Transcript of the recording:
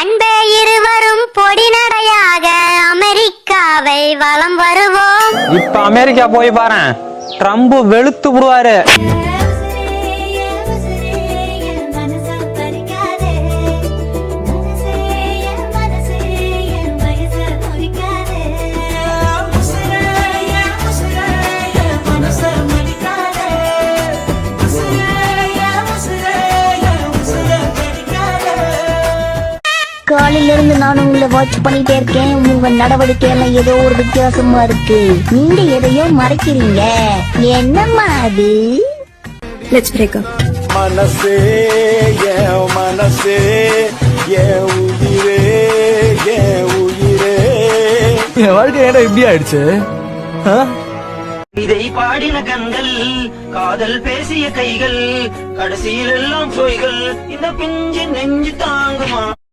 அன்பே இருவரும் பொடி நடையாக அமெரிக்காவை வலம் வருவோம். இப்ப அமெரிக்கா போய் பாரு, ட்ரம்ப் வெளுத்து விடுவாரு. காலையில இருந்து நானும் உங்களை வாட்ச் பண்ணிட்டே இருக்கேன். உங்க நடவடிக்கை எல்லாம் ஏதோ ஒரு வித்தியாசமா இருக்கு. நீங்க எதையோ மறைக்கிறீங்க. என்னம்மா அது? Let's break up. மனசே என் மனசே என் உயிரே என் உயிரே. என் வாழ்க்கை ஏடா இப்படி ஆயிடுச்சு? இதை பாடின கண்கள், காதல் பேசிய கைகள், கடைசியில் எல்லாம் பொய்கள். இந்த பிஞ்சு நெஞ்சு தாங்குமா?